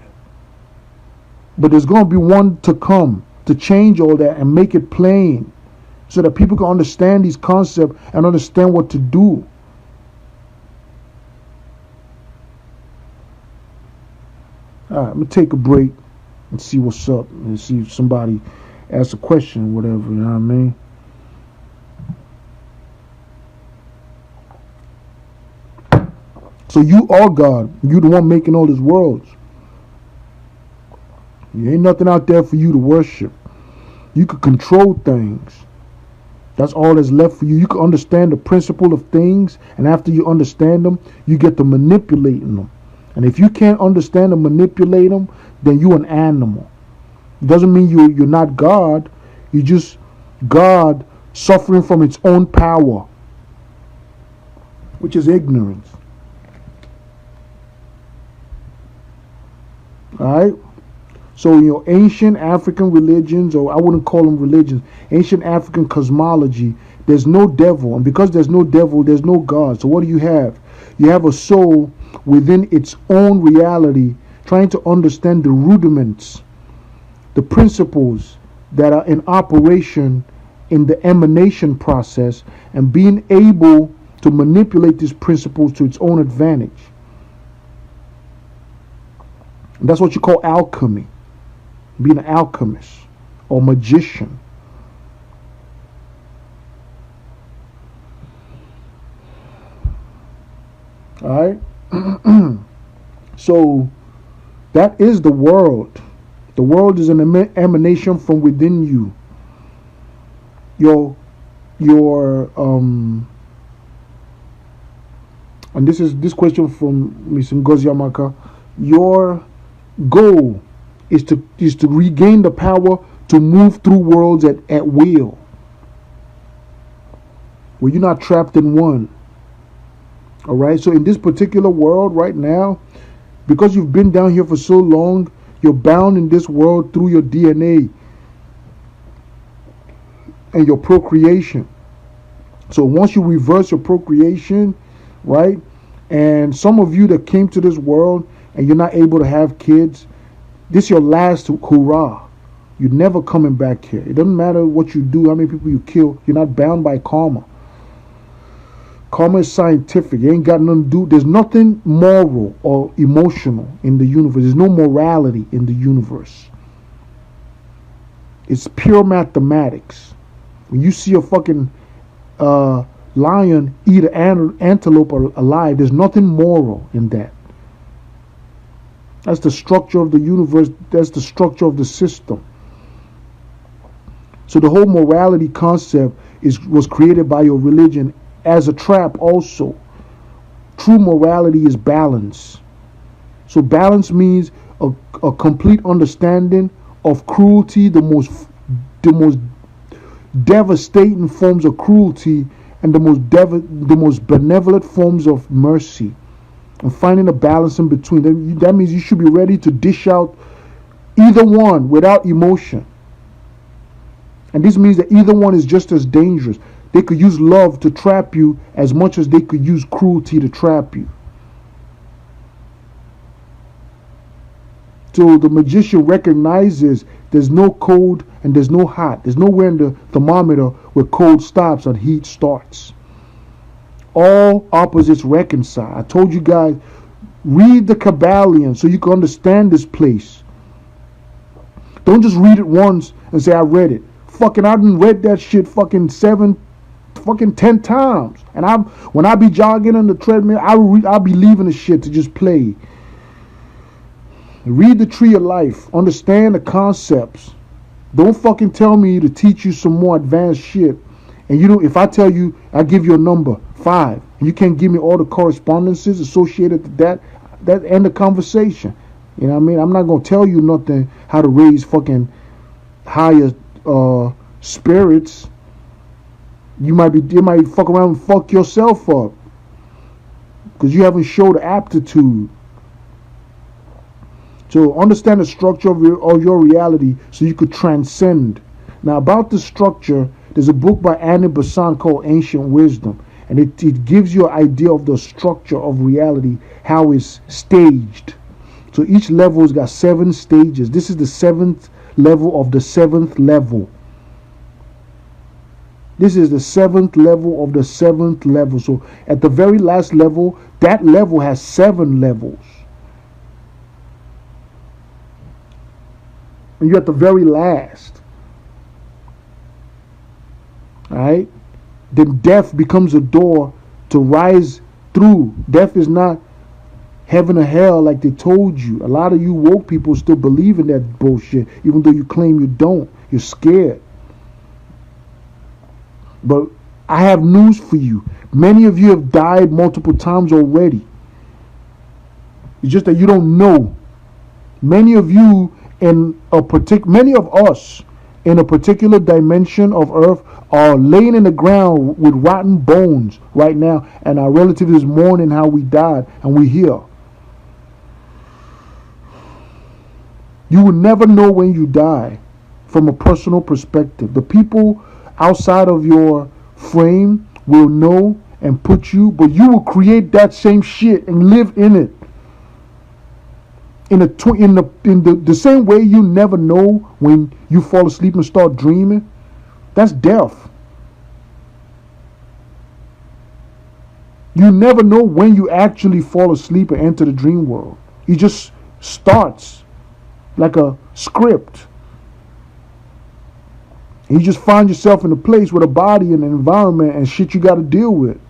But there's going to be one to come to change all that and make it plain so that people can understand these concepts and understand what to do. All right, I'm going to take a break and see what's up and see if somebody asks a question or whatever, you know what I mean? So you are God. You the one making all these worlds. There ain't nothing out there for you to worship. You could control things. That's all that's left for you. You can understand the principle of things, and after you understand them, you get to manipulating them. And if you can't understand and manipulate them, then you're an animal. It doesn't mean you're not God. You're just God suffering from its own power, which is ignorance. Alright? So your ancient African religions, or I wouldn't call them religions, ancient African cosmology, there's no devil. And because there's no devil, there's no God. So what do you have? You have a soul within its own reality, trying to understand the rudiments, the principles that are in operation in the emanation process, and being able to manipulate these principles to its own advantage. And that's what you call alchemy, being an alchemist or magician. All right. So that is the world. The world is an emanation from within you. And this question from Ms. Ngozi Amaka. Your goal is to regain the power to move through worlds at will, where you're not trapped in one. All right. So in this particular world right now, because you've been down here for so long, you're bound in this world through your DNA and your procreation. So once you reverse your procreation, right, and some of you that came to this world and you're not able to have kids, this is your last hurrah. You're never coming back here. It doesn't matter what you do, how many people you kill. You're not bound by karma. Karma is scientific. It ain't got nothing to do. There's nothing moral or emotional in the universe. There's no morality in the universe. It's pure mathematics. When you see a fucking lion eat an antelope alive, there's nothing moral in that. That's the structure of the universe. That's the structure of the system. So the whole morality concept was created by your religion as a trap also. True morality is balance. So balance means a complete understanding of cruelty, the most devastating forms of cruelty, and the most benevolent forms of mercy. And finding a balance in between. That means you should be ready to dish out either one without emotion. And this means that either one is just as dangerous. They could use love to trap you as much as they could use cruelty to trap you. So the magician recognizes there's no cold and there's no hot. There's nowhere in the thermometer where cold stops and heat starts. All opposites reconcile. I told you guys, read the Kabbalion so you can understand this place. Don't just read it once and say, I read it. Fucking, I done read that shit fucking 10 times. And when I be jogging on the treadmill, I'll be leaving the shit to just play. Read the Tree of Life. Understand the concepts. Don't fucking tell me to teach you some more advanced shit. And you know, if I tell you, I give you a number, 5, and you can't give me all the correspondences associated with that end the conversation. You know what I mean? I'm not gonna tell you nothing how to raise fucking higher spirits. You might fuck around and fuck yourself up because you haven't showed aptitude. So understand the structure of your reality so you could transcend. Now about the structure, there's a book by Annie Besant called Ancient Wisdom, and it gives you an idea of the structure of reality, how it's staged. So each level's got 7 stages. This is the 7th level of the 7th level. This is the 7th level of the 7th level. So at the very last level, that level has 7 levels. And you're at the very last. Alright? Then death becomes a door to rise through. Death is not heaven or hell like they told you. A lot of you woke people still believe in that bullshit, even though you claim you don't. You're scared. But I have news for you. Many of you have died multiple times already. It's just that you don't know. Many of you many of us in a particular dimension of earth are laying in the ground with rotten bones right now, and our relatives is mourning how we died, and we're here. You will never know when you die from a personal perspective. The people outside of your frame will know and put you, but you will create that same shit and live in it. In the same way you never know when you fall asleep and start dreaming, that's death. You never know when you actually fall asleep and enter the dream world. It just starts like a script. And you just find yourself in a place with a body and an environment and shit you got to deal with.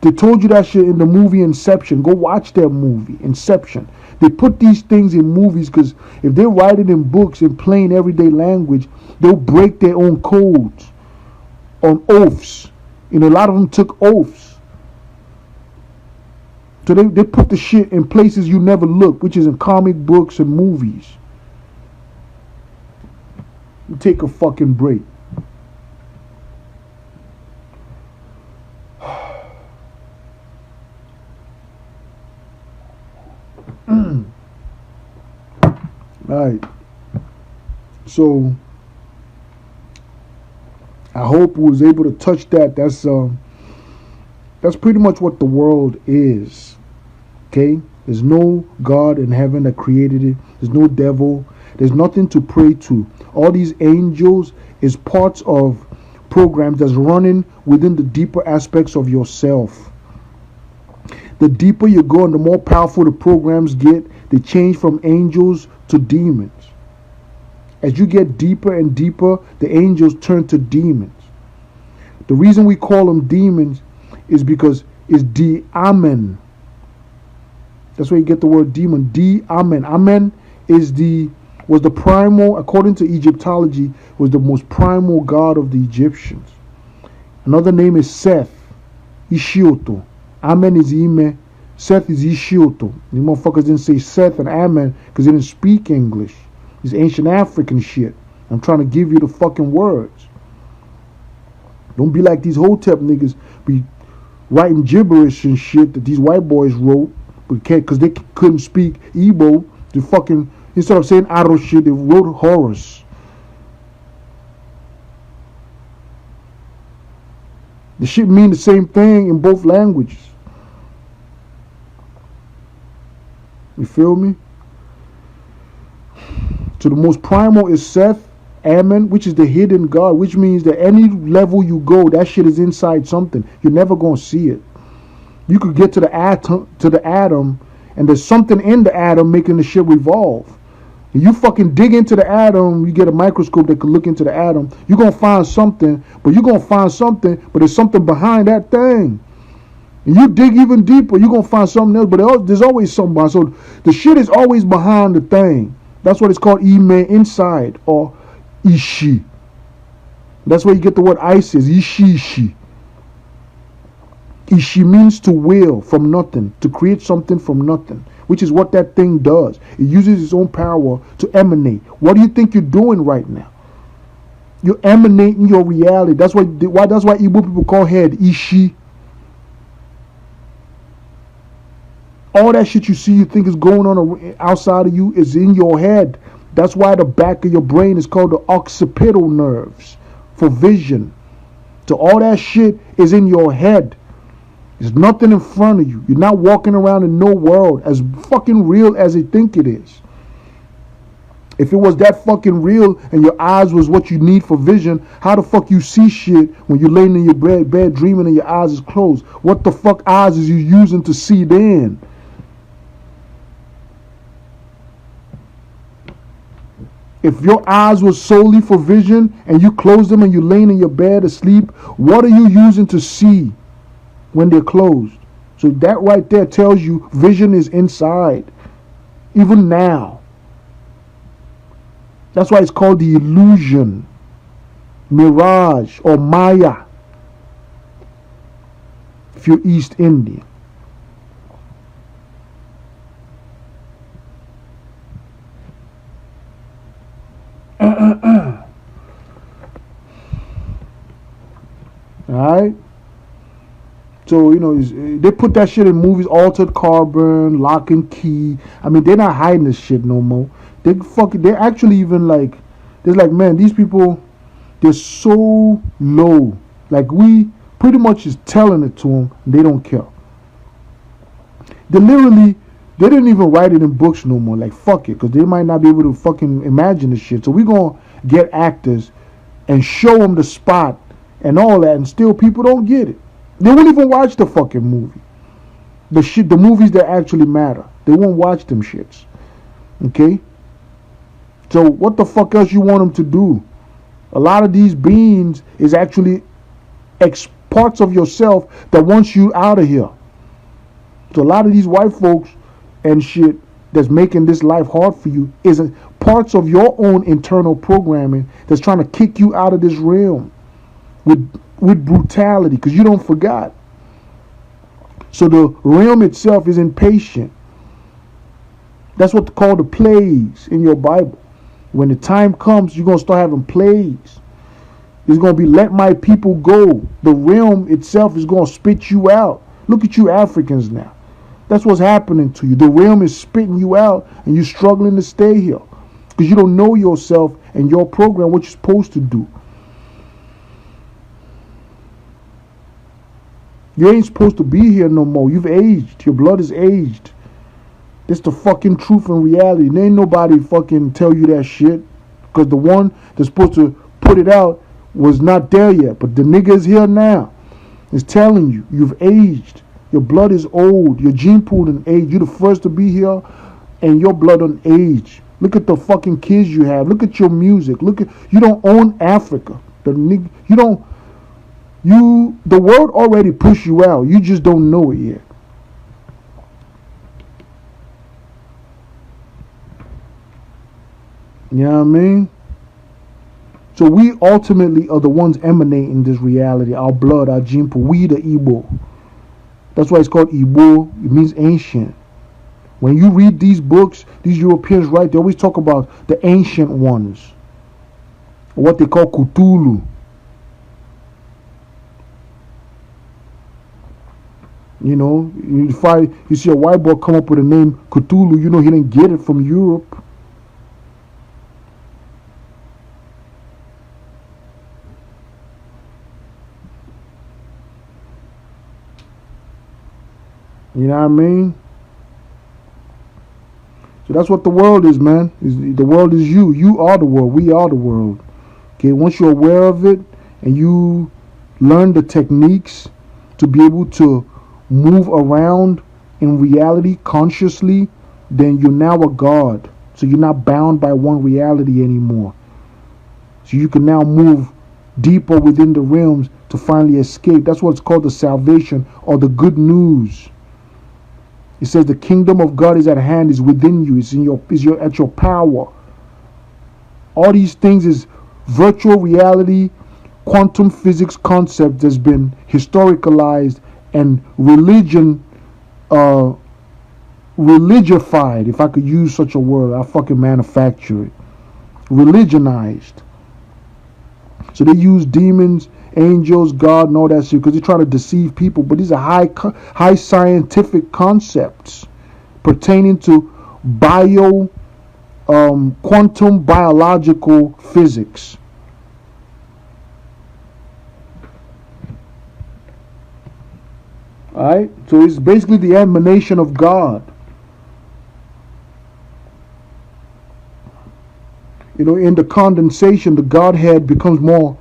They told you that shit in the movie Inception. Go watch that movie, Inception. They put these things in movies because if they write it in books in plain everyday language, they'll break their own codes on oaths. You know, a lot of them took oaths. So they put the shit in places you never look, which is in comic books and movies. Take a fucking break. Alright. So I hope we was able to touch that. That's pretty much what the world is. Okay? There's no God in heaven that created it. There's no devil. There's nothing to pray to. All these angels is parts of programs that's running within the deeper aspects of yourself. The deeper you go and the more powerful the programs get, they change from angels to demons. As you get deeper and deeper, the angels turn to demons. The reason we call them demons is because it's di-amen. That's where you get the word demon. Di-amen. Amen was the primal, according to Egyptology, was the most primal god of the Egyptians. Another name is Seth, Ishioto. Amen is Ime. Seth is Ishioto. These motherfuckers didn't say Seth and Amen because they didn't speak English. It's ancient African shit. I'm trying to give you the fucking words. Don't be like these Hotep niggas be writing gibberish and shit that these white boys wrote because they couldn't speak Igbo. They fucking, instead of saying Aro shit, they wrote Horus. The shit mean the same thing in both languages. You feel me? So the most primal is Seth, Amen, which is the hidden God, which means that any level you go, that shit is inside something. You're never gonna see it. You could get to the atom, and there's something in the atom making the shit revolve. And you fucking dig into the atom, you get a microscope that can look into the atom, you're gonna find something, but there's something behind that thing. And you dig even deeper, you're gonna find something else. But there's always something behind. So the shit is always behind the thing. That's what it's called, ime, inside, or ishi. That's where you get the word Isis, ishi. Ishi means to will from nothing, to create something from nothing, which is what that thing does. It uses its own power to emanate. What do you think you're doing right now? You're emanating your reality. That's why Igbo people call head Ishi. All that shit you see, you think is going on outside of you, is in your head. That's why the back of your brain is called the occipital nerves for vision. So all that shit is in your head. There's nothing in front of you. You're not walking around in no world as fucking real as they think it is. If it was that fucking real and your eyes was what you need for vision, how the fuck you see shit when you're laying in your bed dreaming and your eyes is closed? What the fuck eyes is you using to see then? If your eyes were solely for vision and you close them and you're laying in your bed asleep, what are you using to see when they're closed? So that right there tells you vision is inside, even now. That's why it's called the illusion, mirage, or Maya, if you're East Indian. Alright? So, they put that shit in movies, Altered Carbon, Lock and Key. I mean, they're not hiding this shit no more. They're actually even like, there's like, man, these people, they're so low. Like, we pretty much is telling it to them, they don't care. They didn't even write it in books no more. Like, fuck it, because they might not be able to fucking imagine the shit. So we're going to get actors and show them the spot and all that, and still people don't get it. They won't even watch the fucking movie. The movies that actually matter. They won't watch them shits. Okay? So what the fuck else you want them to do? A lot of these beings is actually parts of yourself that wants you out of here. So a lot of these white folks and shit that's making this life hard for you is parts of your own internal programming that's trying to kick you out of this realm with brutality, because you don't forgot. So the realm itself is impatient. That's what's called the plagues in your Bible. When the time comes, you're going to start having plagues. It's going to be, let my people go. The realm itself is going to spit you out. Look at you Africans now. That's what's happening to you. The realm is spitting you out and you're struggling to stay here because you don't know yourself and your program, what you're supposed to do. You ain't supposed to be here no more. You've aged. Your blood is aged. It's the fucking truth and reality. There ain't nobody fucking tell you that shit. Because the one that's supposed to put it out was not there yet. But the nigga is here now. It's telling you, you've aged. Your blood is old. Your gene pool in age. You're the first to be here. And your blood on age. Look at the fucking kids you have. Look at your music. You don't own Africa. The world already pushed you out. You just don't know it yet. You know what I mean? So we ultimately are the ones emanating this reality. Our blood, our gene pool. We the Igbo. That's why it's called Igbo. It means ancient. When you read these books, these Europeans write, they always talk about the ancient ones. What they call Cthulhu. You know, you see a white boy come up with a name Cthulhu, you know he didn't get it from Europe. You know what I mean? So that's what the world is, man. The world is you. You are the world. We are the world. Okay, once you're aware of it and you learn the techniques to be able to move around in reality consciously, then you're now a god. So you're not bound by one reality anymore. So you can now move deeper within the realms to finally escape. That's what's called the salvation or the good news. It says the kingdom of God is at hand, is within you, at your power. All these things is virtual reality, quantum physics concept that's been historicalized and religified, if I could use such a word. I fucking manufacture it. Religionized. So they use demons, angels, God, and all that shit because they try to deceive people. But these are high scientific concepts pertaining to quantum biological physics. Alright? So it's basically the emanation of God. In the condensation, the Godhead becomes more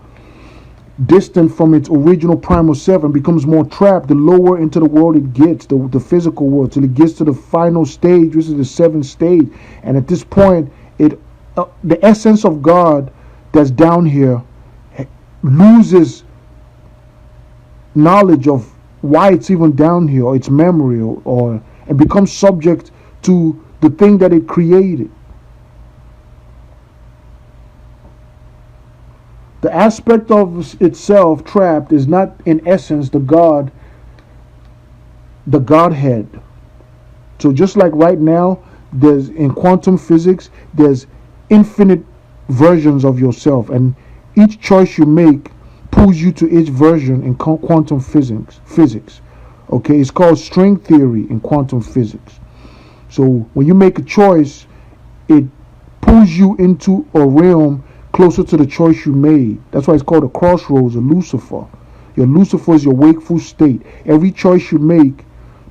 distant from its original primal self and becomes more trapped the lower into the world it gets, the physical world, till it gets to the final stage, which is the seventh stage. And at this point, the essence of God that's down here loses knowledge of why it's even down here, or its memory, or and becomes subject to the thing that it created. The aspect of itself trapped is not in essence the Godhead. So just like right now, there's in quantum physics, there's infinite versions of yourself, and each choice you make pulls you to each version in quantum physics. Okay, it's called string theory in quantum physics. So when you make a choice, it pulls you into a realm closer to the choice you made. That's why it's called a crossroads, a Lucifer. Your Lucifer is your wakeful state. Every choice you make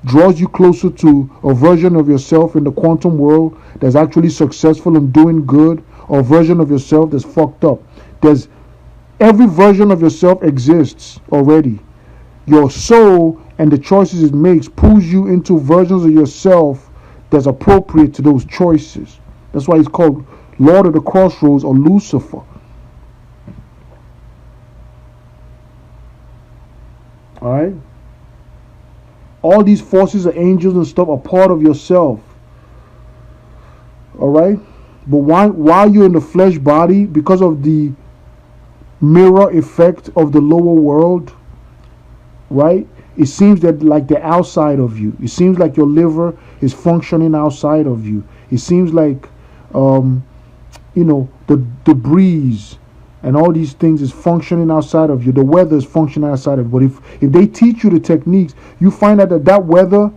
draws you closer to a version of yourself in the quantum world that's actually successful and doing good, or a version of yourself that's fucked up. Every version of yourself exists already. Your soul and the choices it makes pulls you into versions of yourself that's appropriate to those choices. That's why it's called Lord of the Crossroads or Lucifer. Alright? All these forces of angels and stuff are part of yourself. Alright? But while you're in the flesh body, because of the mirror effect of the lower world, right? It seems that like they're outside of you. It seems like your liver is functioning outside of you. It seems like the breeze and all these things is functioning outside of you. The weather is functioning outside of you. But if they teach you the techniques, you find out that weather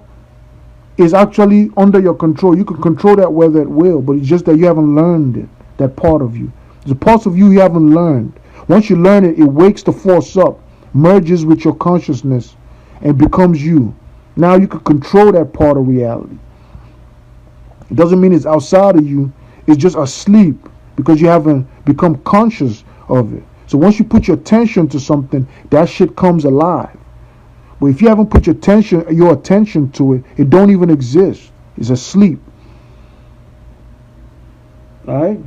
is actually under your control. You can control that weather at will, but it's just that you haven't learned it, that part of you. There's parts of you haven't learned. Once you learn it, it wakes the force up, merges with your consciousness, and becomes you. Now you can control that part of reality. It doesn't mean it's outside of you. It's just asleep because you haven't become conscious of it. So once you put your attention to something, that shit comes alive. But if you haven't put your attention to it, it don't even exist. It's asleep. Alright?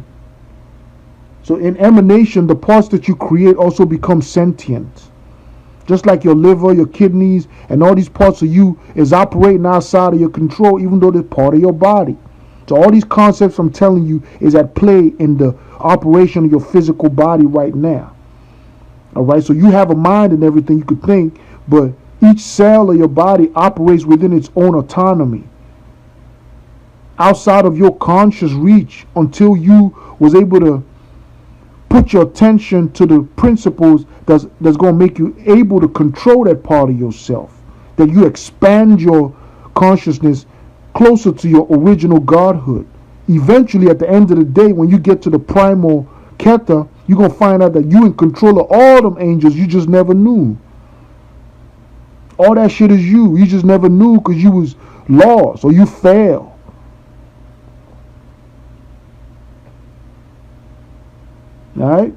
So in emanation, the parts that you create also become sentient. Just like your liver, your kidneys, and all these parts of you is operating outside of your control, even though they're part of your body. So all these concepts I'm telling you is at play in the operation of your physical body right now. Alright, so you have a mind and everything you could think, but each cell of your body operates within its own autonomy, outside of your conscious reach, until you was able to put your attention to the principles that's going to make you able to control that part of yourself. That you expand your consciousness closer to your original godhood. Eventually, at the end of the day, when you get to the primal Keta, you're going to find out that you in control of all them angels you just never knew. All that shit is you. You just never knew because you was lost or you failed. Alright?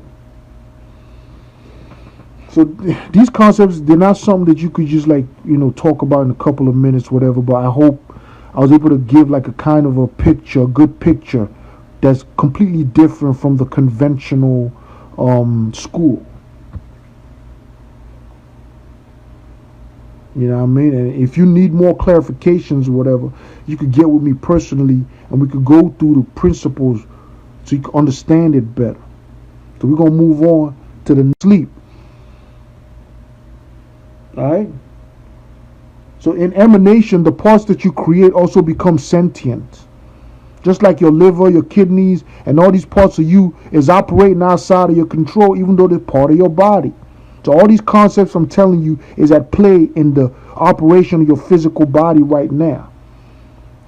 So these concepts, they're not something that you could just talk about in a couple of minutes, whatever, but I hope I was able to give like a kind of a picture, a good picture that's completely different from the conventional school. You know what I mean? And if you need more clarifications or whatever, you could get with me personally and we could go through the principles so you can understand it better. So we're going to move on to the sleep. Alright? So in emanation, the parts that you create also become sentient. Just like your liver, your kidneys, and all these parts of you is operating outside of your control, even though they're part of your body. So all these concepts I'm telling you is at play in the operation of your physical body right now.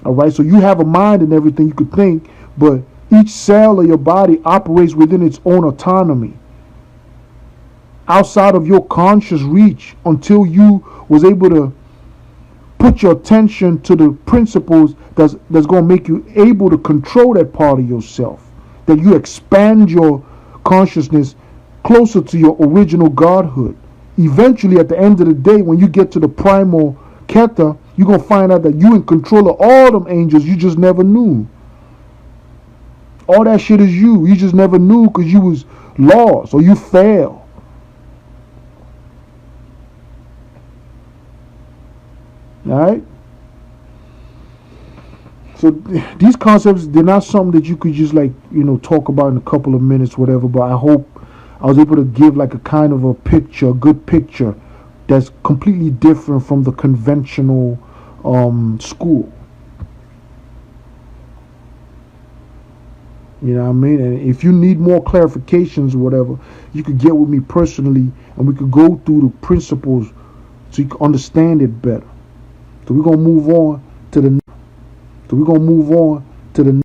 Alright, so you have a mind and everything you could think, but each cell of your body operates within its own autonomy, outside of your conscious reach, until you was able to put your attention to the principles that's going to make you able to control that part of yourself. That you expand your consciousness closer to your original godhood. Eventually, at the end of the day, when you get to the primal Keta, you're going to find out that you in control of all them angels you just never knew. All that shit is you. You just never knew because you was lost or you failed. Alright? So these concepts, they're not something that you could just talk about in a couple of minutes, whatever, but I hope I was able to give like a kind of a picture, a good picture that's completely different from the conventional school. You know what I mean? And if you need more clarifications or whatever, you could get with me personally and we could go through the principles so you can understand it better. So we're going to move on to the